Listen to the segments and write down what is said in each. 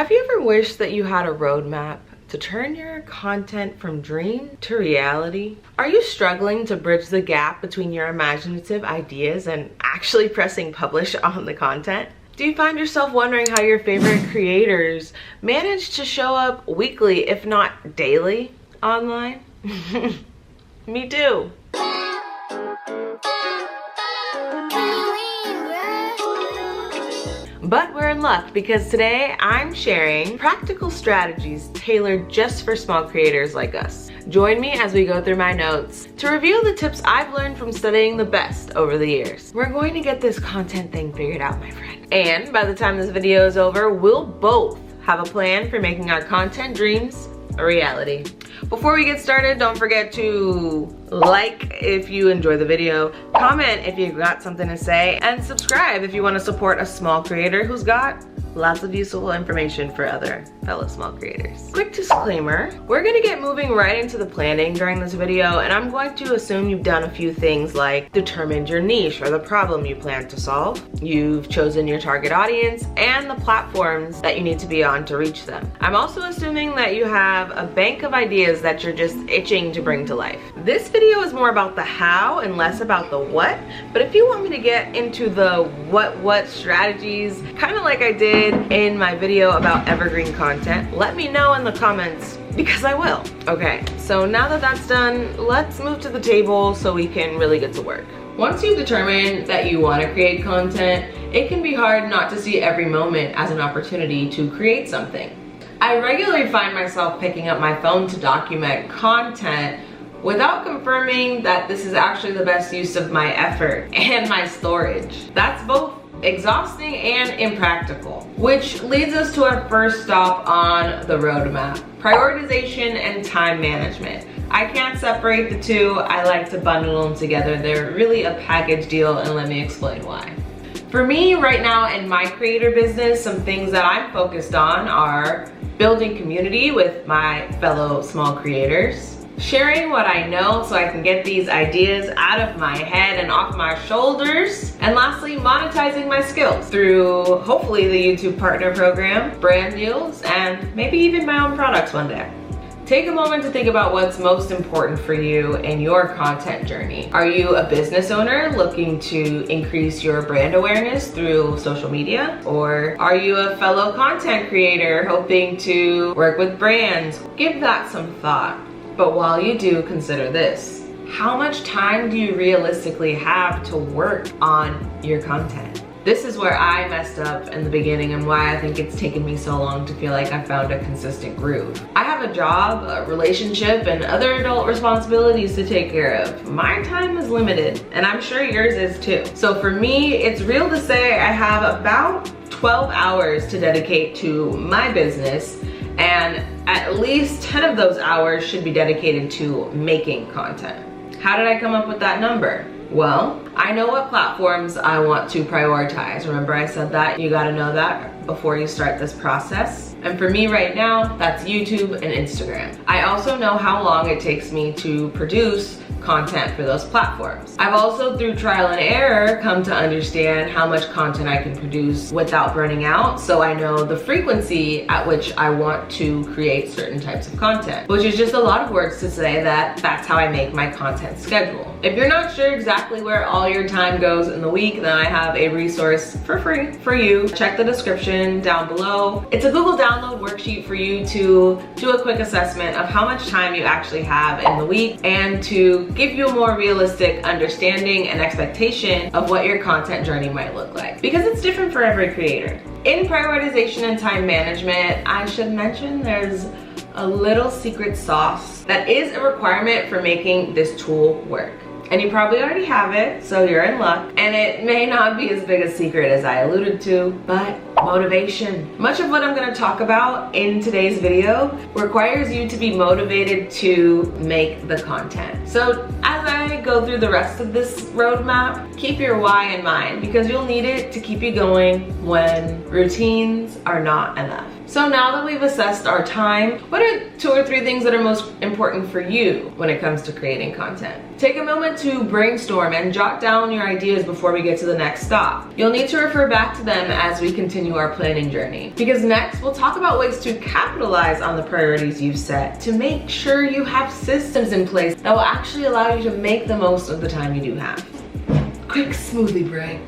Have you ever wished that you had a roadmap to turn your content from dream to reality? Are you struggling to bridge the gap between your imaginative ideas and actually pressing publish on the content? Do you find yourself wondering how your favorite creators manage to show up weekly, if not daily, online? Me too. But we're in luck because today I'm sharing practical strategies tailored just for small creators like us. Join me as we go through my notes to reveal the tips I've learned from studying the best over the years. We're going to get this content thing figured out, my friend. And by the time this video is over, we'll both have a plan for making our content dreams a reality. Before we get started, don't forget to like if you enjoy the video, comment if you've got something to say, and subscribe if you want to support a small creator who's got lots of useful information for other fellow small creators. Quick disclaimer, we're gonna get moving right into the planning during this video, and I'm going to assume you've done a few things like determined your niche or the problem you plan to solve. You've chosen your target audience and the platforms that you need to be on to reach them. I'm also assuming that you have a bank of ideas that you're just itching to bring to life. This video is more about the how and less about the what, but if you want me to get into the what strategies, kind of like I did in my video about evergreen content, let me know in the comments because I will. Okay, so now that that's done, let's move to the table so we can really get to work. Once you've determined that you want to create content, it can be hard not to see every moment as an opportunity to create something. I regularly find myself picking up my phone to document content without confirming that this is actually the best use of my effort and my storage. That's both exhausting and impractical, which leads us to our first stop on the roadmap: prioritization and time management. I can't separate the two. I like to bundle them together. They're really a package deal, and let me explain why. For me right now in my creator business, some things that I'm focused on are building community with my fellow small creators, sharing what I know so I can get these ideas out of my head and off my shoulders, and lastly, monetizing my skills through hopefully the YouTube partner program, brand deals, and maybe even my own products one day. Take a moment to think about what's most important for you in your content journey. Are you a business owner looking to increase your brand awareness through social media? Or are you a fellow content creator hoping to work with brands? Give that some thought. But while you do, consider this: how much time do you realistically have to work on your content? This is where I messed up in the beginning and why I think it's taken me so long to feel like I found a consistent groove. I have a job, a relationship, and other adult responsibilities to take care of. My time is limited, and I'm sure yours is too. So for me, it's real to say I have about 12 hours to dedicate to my business, and at least 10 of those hours should be dedicated to making content. How did I come up with that number? Well, I know what platforms I want to prioritize. Remember I said that? You gotta know that before you start this process. And for me right now, that's YouTube and Instagram. I also know how long it takes me to produce content for those platforms. I've also, through trial and error, come to understand how much content I can produce without burning out, so I know the frequency at which I want to create certain types of content, which is just a lot of words to say that that's how I make my content schedule. If you're not sure exactly where all your time goes in the week, then I have a resource for free for you. Check the description down below. It's a Google download worksheet for you to do a quick assessment of how much time you actually have in the week, and to give you a more realistic understanding and expectation of what your content journey might look like, because it's different for every creator. In prioritization and time management, I should mention there's a little secret sauce that is a requirement for making this tool work. And you probably already have it, so you're in luck. And it may not be as big a secret as I alluded to, but motivation. Much of what I'm gonna talk about in today's video requires you to be motivated to make the content. So as I go through the rest of this roadmap, keep your why in mind because you'll need it to keep you going when routines are not enough. So now that we've assessed our time, what are 2 or 3 things that are most important for you when it comes to creating content? Take a moment to brainstorm and jot down your ideas before we get to the next stop. You'll need to refer back to them as we continue our planning journey. Because next, we'll talk about ways to capitalize on the priorities you've set to make sure you have systems in place that will actually allow you to make the most of the time you do have. Quick smoothie break.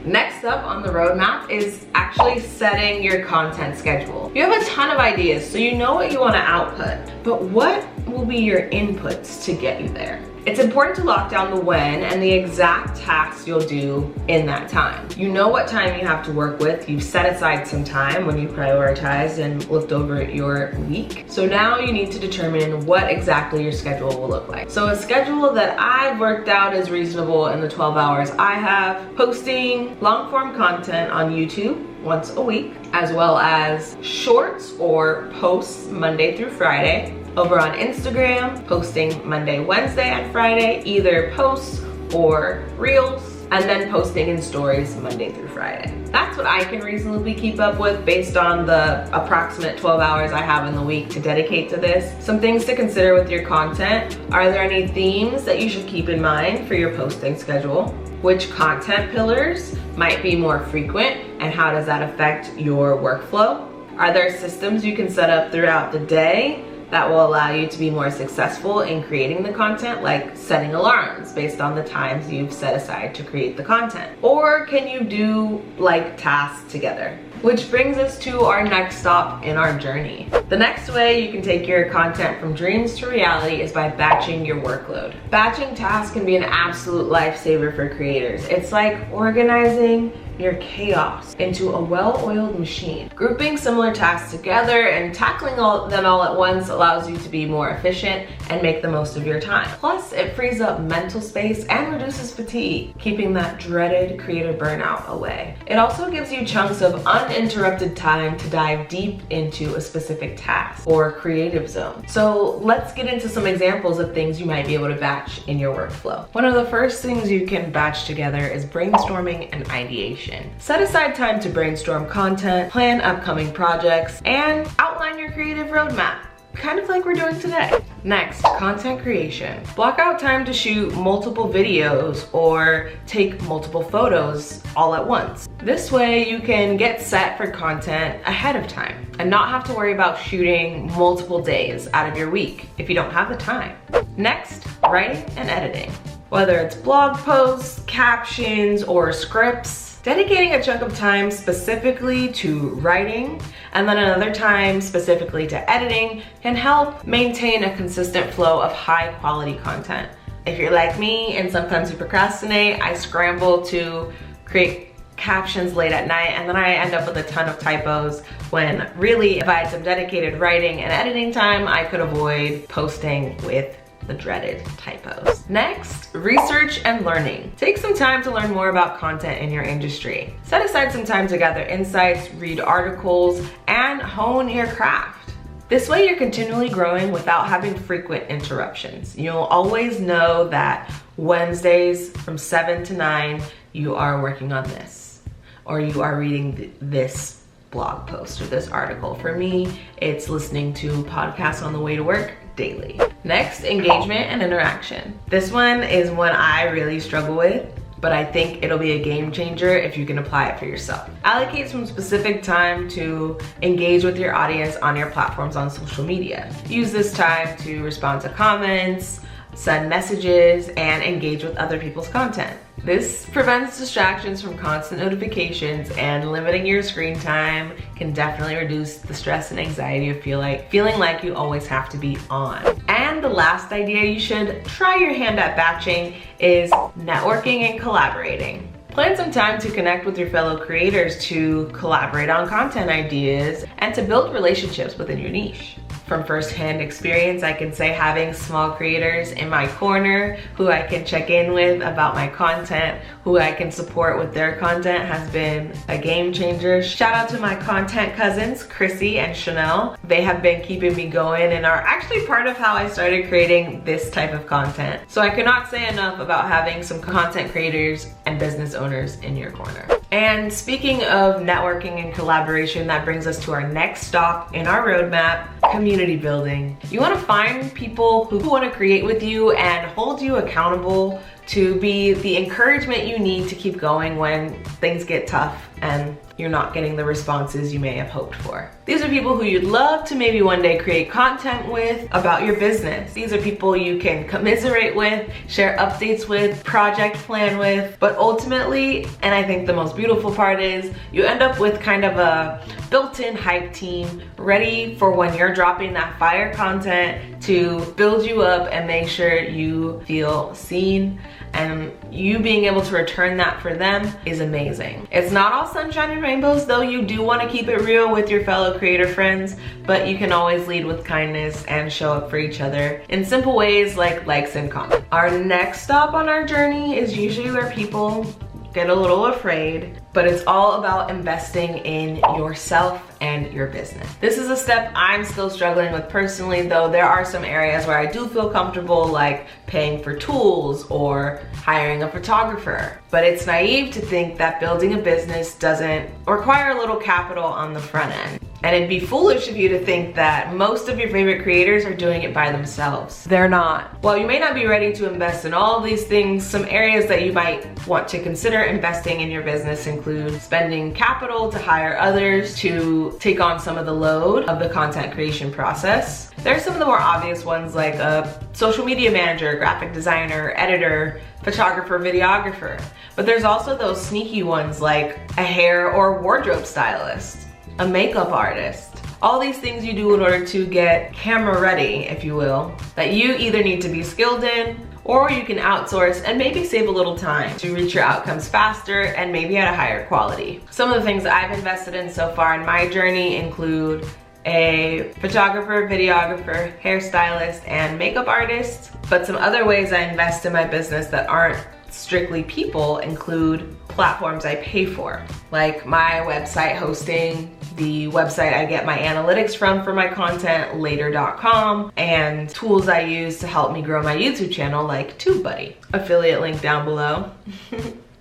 Next up on the roadmap is actually setting your content schedule. You have a ton of ideas, so you know what you want to output, but what will be your inputs to get you there? It's important to lock down the when and the exact tasks you'll do in that time. You know what time you have to work with. You've set aside some time when you prioritized and looked over your week. So now you need to determine what exactly your schedule will look like. So a schedule that I've worked out is reasonable in the 12 hours I have: posting long form content on YouTube once a week, as well as shorts or posts Monday through Friday. Over on Instagram, posting Monday, Wednesday, and Friday, either posts or reels, and then posting in stories Monday through Friday. That's what I can reasonably keep up with based on the approximate 12 hours I have in the week to dedicate to this. Some things to consider with your content: are there any themes that you should keep in mind for your posting schedule? Which content pillars might be more frequent, and how does that affect your workflow? Are there systems you can set up throughout the day that will allow you to be more successful in creating the content, like setting alarms based on the times you've set aside to create the content? Or can you do like tasks together? Which brings us to our next stop in our journey. The next way you can take your content from dreams to reality is by batching your workload. Batching tasks can be an absolute lifesaver for creators. It's like organizing your chaos into a well-oiled machine. Grouping similar tasks together and tackling them all at once allows you to be more efficient and make the most of your time. Plus, it frees up mental space and reduces fatigue, keeping that dreaded creative burnout away. It also gives you chunks of uninterrupted time to dive deep into a specific task or creative zone. So let's get into some examples of things you might be able to batch in your workflow. One of the first things you can batch together is brainstorming and ideation. Set aside time to brainstorm content, plan upcoming projects, and outline your creative roadmap, kind of like we're doing today. Next, content creation. Block out time to shoot multiple videos or take multiple photos all at once. This way you can get set for content ahead of time and not have to worry about shooting multiple days out of your week if you don't have the time. Next, writing and editing. Whether it's blog posts, captions, or scripts, dedicating a chunk of time specifically to writing and then another time specifically to editing can help maintain a consistent flow of high quality content. If you're like me and sometimes you procrastinate, I scramble to create captions late at night and then I end up with a ton of typos when really if I had some dedicated writing and editing time, I could avoid posting with the dreaded typos. Next, research and learning. Take some time to learn more about content in your industry. Set aside some time to gather insights, read articles, and hone your craft. This way you're continually growing without having frequent interruptions. You'll always know that Wednesdays from 7 to 9, you are working on this, or you are reading this blog post or this article. For me, it's listening to podcasts on the way to work daily. Next, engagement and interaction. This one is one I really struggle with, but I think it'll be a game changer if you can apply it for yourself. Allocate some specific time to engage with your audience on your platforms on social media. Use this time to respond to comments, send messages, and engage with other people's content. This prevents distractions from constant notifications, and limiting your screen time can definitely reduce the stress and anxiety of feeling like you always have to be on. And the last idea you should try your hand at batching is networking and collaborating. Plan some time to connect with your fellow creators to collaborate on content ideas and to build relationships within your niche. from firsthand experience, I can say having small creators in my corner who I can check in with about my content, who I can support with their content has been a game changer. Shout out to my content cousins, Chrissy and Chanel. They have been keeping me going and are actually part of how I started creating this type of content. So I cannot say enough about having some content creators and business owners in your corner. And speaking of networking and collaboration, that brings us to our next stop in our roadmap, community building. You want to find people who want to create with you and hold you accountable to be the encouragement you need to keep going when things get tough and you're not getting the responses you may have hoped for. These are people who you'd love to maybe one day create content with about your business. These are people you can commiserate with, share updates with, project plan with, but ultimately, and I think the most beautiful part is, you end up with kind of a built-in hype team ready for when you're dropping that fire content to build you up and make sure you feel seen, and you being able to return that for them is amazing. It's not all sunshine and rainbows, though. You do want to keep it real with your fellow creator friends, but you can always lead with kindness and show up for each other in simple ways like likes and comments. Our next stop on our journey is usually where people get a little afraid, but it's all about investing in yourself and your business. This is a step I'm still struggling with personally, though there are some areas where I do feel comfortable, like paying for tools or hiring a photographer. But it's naive to think that building a business doesn't require a little capital on the front end. And it'd be foolish of you to think that most of your favorite creators are doing it by themselves. They're not. While you may not be ready to invest in all of these things, some areas that you might want to consider investing in your business include spending capital to hire others to take on some of the load of the content creation process. There's some of the more obvious ones like a social media manager, graphic designer, editor, photographer, videographer. But there's also those sneaky ones like a hair or wardrobe stylist, a makeup artist. All these things you do in order to get camera ready, if you will, that you either need to be skilled in or you can outsource and maybe save a little time to reach your outcomes faster and maybe at a higher quality. Some of the things I've invested in so far in my journey include a photographer, videographer, hairstylist, and makeup artist. But some other ways I invest in my business that aren't strictly people include platforms I pay for, like my website hosting, the website I get my analytics from for my content, later.com, and tools I use to help me grow my YouTube channel like TubeBuddy. Affiliate link down below.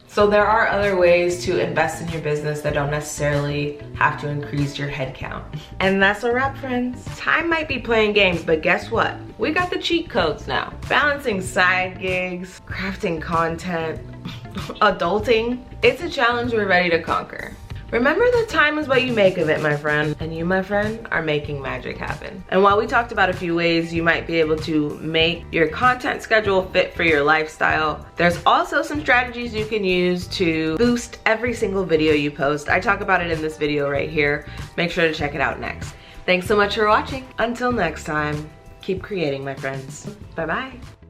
So there are other ways to invest in your business that don't necessarily have to increase your headcount. And that's a wrap, friends. Time might be playing games, but guess what? We got the cheat codes now. Balancing side gigs, crafting content, adulting. It's a challenge we're ready to conquer. Remember that time is what you make of it, my friend. And you, my friend, are making magic happen. And while we talked about a few ways you might be able to make your content schedule fit for your lifestyle, there's also some strategies you can use to boost every single video you post. I talk about it in this video right here. Make sure to check it out next. Thanks so much for watching. Until next time, keep creating, my friends. Bye-bye.